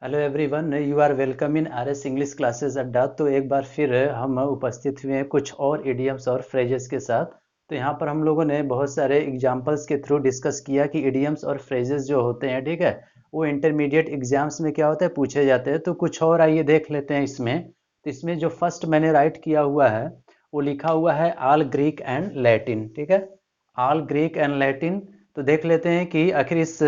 Hello everyone, you are welcome in R S English classes Adda. तो एक बार फिर हम उपस्थित हुए हैं कुछ और इडियम्स और फ्रेजेस के साथ। तो यहाँ पर हम लोगों ने बहुत सारे एग्जांपल्स के थ्रू डिस्कस किया कि इडियम्स और फ्रेजेस जो होते हैं, ठीक है, वो इंटरमीडिएट एग्जाम्स में क्या होता है, पूछे जाते हैं। तो कुछ और आइए देख लेते हैं इसमें। तो इसमें जो फर्स्ट मैंने राइट किया हुआ है वो लिखा हुआ है ऑल ग्रीक एंड लैटिन, ठीक है, ऑल ग्रीक एंड लैटिन। तो देख लेते हैं कि आखिर इस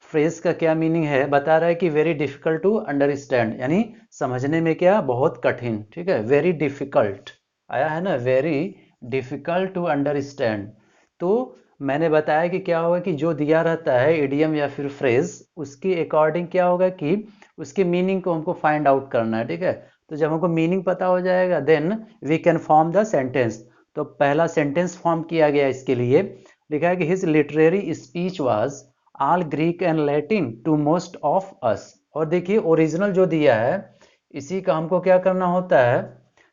फ्रेज का क्या मीनिंग है। बता रहा है कि वेरी डिफिकल्ट टू अंडरस्टैंड, यानी समझने में क्या, बहुत कठिन, ठीक है, वेरी डिफिकल्ट आया है ना, वेरी डिफिकल्ट टू अंडरस्टैंड। तो मैंने बताया कि क्या होगा कि जो दिया रहता है इडियम या फिर फ्रेज, उसके अकॉर्डिंग क्या होगा कि उसके मीनिंग को हमको फाइंड आउट करना है, ठीक है। तो जब हमको मीनिंग पता हो जाएगा then we can form the sentence. तो पहला सेंटेंस फॉर्म किया गया इसके लिए, लिखा है कि his literary speech was all Greek and Latin to most of us. और देखिए ओरिजिनल जो दिया है इसी का हमको क्या करना होता है,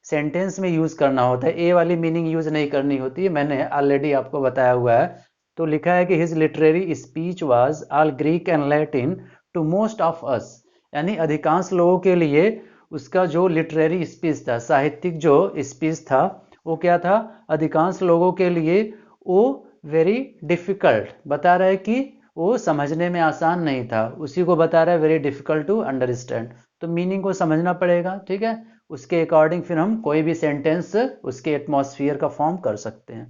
सेंटेंस में यूज करना होता है। ए वाली मीनिंग यूज नहीं करनी होती है, मैंने ऑलरेडी आपको बताया हुआ है। तो लिखा है कि his literary speech was all Greek and Latin to most of us, यानी अधिकांश लोगों के लिए उसका जो लिटरेरी स्पीच था, साहित्यिक जो स्पीच था, वो क्या था, अधिकांश लोगों के लिए वो वेरी डिफिकल्ट, बता रहा है कि वो समझने में आसान नहीं था, उसी को बता रहा है वेरी डिफिकल्ट टू अंडरस्टैंड। तो मीनिंग को समझना पड़ेगा, ठीक है। उसके अकॉर्डिंग फिर हम कोई भी सेंटेंस उसके एटमॉस्फियर का फॉर्म कर सकते हैं।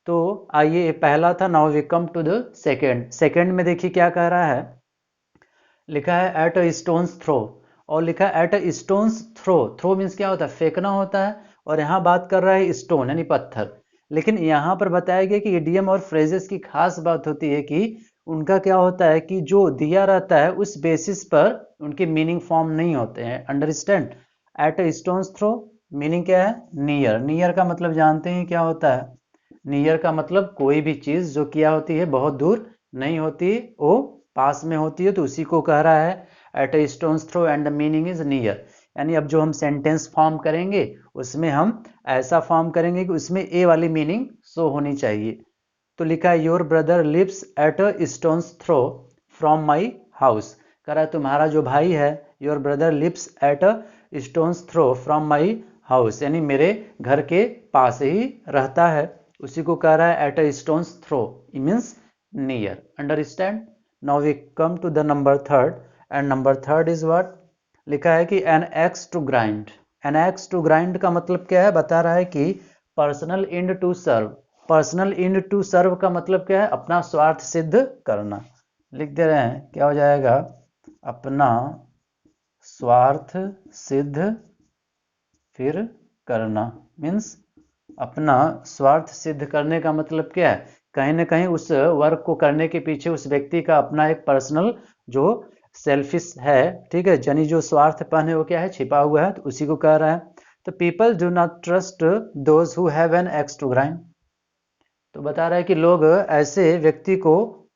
तो आइए, पहला था, now we come to the second. Second में देखिए क्या कह रहा है, लिखा है एट अ स्टोन्स थ्रो। और लिखा है at a stone's throw. Throw means क्या होता है, फेंकना होता है, और यहाँ बात कर रहा है स्टोन यानी पत्थर। लेकिन यहाँ पर बताया गया कि इडियम और फ्रेजेस की खास बात होती है कि उनका क्या होता है कि जो दिया रहता है उस बेसिस पर उनके मीनिंग फॉर्म नहीं होते हैं, understand. At a stone's throw meaning क्या है, नियर। नियर का मतलब जानते हैं क्या होता है, नियर का मतलब कोई भी चीज जो क्या होती है, बहुत दूर नहीं होती, वो पास में होती है, तो उसी को कह रहा है at a stone's throw and the meaning is near. यानी अब जो हम सेंटेंस फॉर्म करेंगे उसमें हम ऐसा फॉर्म करेंगे कि उसमें ए वाली मीनिंग शो होनी चाहिए। तो लिखा है your brother lives at a stone's throw from my house. कह रहा है तुम्हारा जो भाई है, your brother lives at a stone's throw from my house, यानी मेरे घर के पास ही रहता है। उसी को कह रहा है at a stone's throw, it means near, understand. Now we come to the number third, and number third is what, लिखा है कि an axe to grind. An axe to grind का मतलब क्या है, बता रहा है कि personal end to serve. Personal end to serve का मतलब क्या है, अपना स्वार्थ सिद्ध करना। लिख दे रहे हैं, क्या हो जाएगा, अपना स्वार्थ सिद्ध फिर करना। मीन्स अपना स्वार्थ सिद्ध करने का मतलब क्या है, कहीं ना कहीं उस वर्क को करने के पीछे उस व्यक्ति का अपना एक पर्सनल जो सेल्फिश है, ठीक है, यानी जो स्वार्थपन है वो क्या है, छिपा हुआ है, तो उसी को कह रहा है। तो people do not trust those who have an axe to grind. तो बता रहा है कि लोग ऐसे व्यक्ति को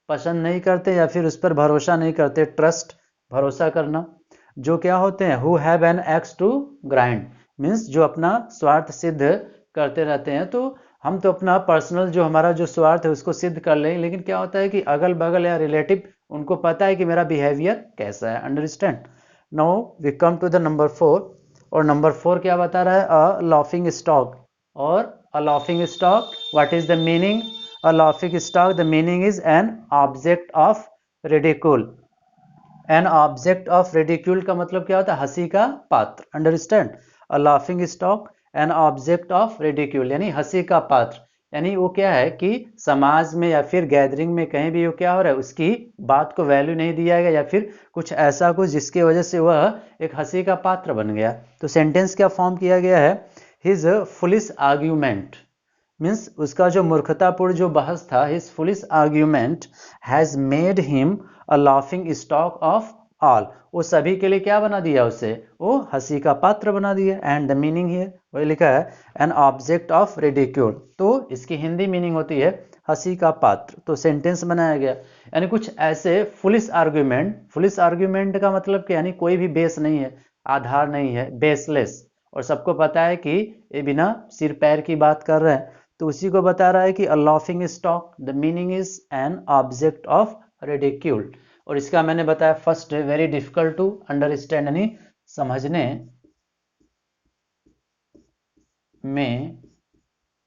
पसंद नहीं करते या फिर उस पर भरोसा नहीं करते, ट्रस्ट भरोसा करना, जो क्या होते हैं, who have an axe to grind, means जो अपना स्वार्थ सिद्ध करते रहते हैं। तो हम तो अपना पर्सनल जो हमारा जो स्वार्थ है उसको सिद्ध कर लें, लेकिन क्या होता है कि अगल बगल या रिलेटिव उनको पता है कि मेरा बिहेवियर कैसा है, understand. Now we come to the number four. और नंबर फोर क्या बता रहा है, अ लाफिंग स्टॉक। और a laughing stock, what is the meaning, a laughing stock, the meaning is an object of ridicule। N object of ridicule का मतलब क्या होता है, हंसी का पात्र, understand. A laughing stock N object of ridicule, यानी हंसी का पात्र। यानी वो क्या है कि समाज में या फिर गैदरिंग में कहीं भी वो क्या हो रहा है, उसकी बात को वैल्यू नहीं दिया गया, या फिर कुछ ऐसा कुछ जिसकी वजह से वह एक हंसी का पात्र बन गया। तो सेंटेंस क्या फॉर्म किया गया है, हिज फुलिश आर्ग्यूमेंट, मीन्स उसका जो मूर्खतापूर्ण जो बहस था, his foolish argument has made him a laughing stock of all. वो सभी के लिए क्या बना दिया उसे, वो हंसी का पात्र बना दिया। एंड द मीनिंग हियर वही लिखा है, एन ऑब्जेक्ट ऑफ रिडिक्यूल। तो इसकी हिंदी मीनिंग होती है हंसी का पात्र। तो सेंटेंस बनाया गया, यानी कुछ ऐसे फुलिश आर्ग्यूमेंट। फुलिश आर्ग्यूमेंट का मतलब क्या, यानी कोई भी बेस नहीं है, आधार नहीं है, बेसलेस। और सबको पता है कि ये बिना सिर पैर की बात कर रहे हैं। तो उसी को बता रहा है कि a laughing stock, the meaning is an object of ridicule. और इसका मैंने बताया first very difficult to understand, यानी समझने में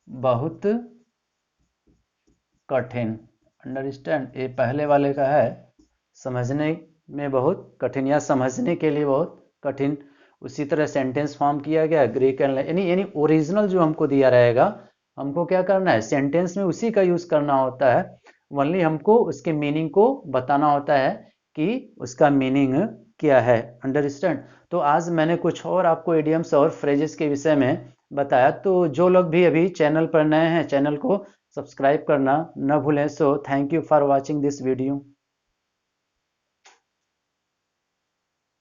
बहुत कठिन। अंडरस्टैंड ये पहले वाले का है, समझने में बहुत कठिन या समझने के लिए बहुत कठिन। उसी तरह सेंटेंस फॉर्म किया गया ग्रीक एंड, यानी ओरिजिनल जो हमको दिया रहेगा, हमको क्या करना है, सेंटेंस में उसी का यूज करना होता है। ओनली हमको उसके मीनिंग को बताना होता है कि उसका मीनिंग क्या है। अंडरस्टैंड। तो आज मैंने कुछ और आपको इडियम्स और फ्रेजेस के विषय में बताया। तो जो लोग भी अभी चैनल पर नए हैं, चैनल को सब्सक्राइब करना न भूलें। So thank you for watching this video.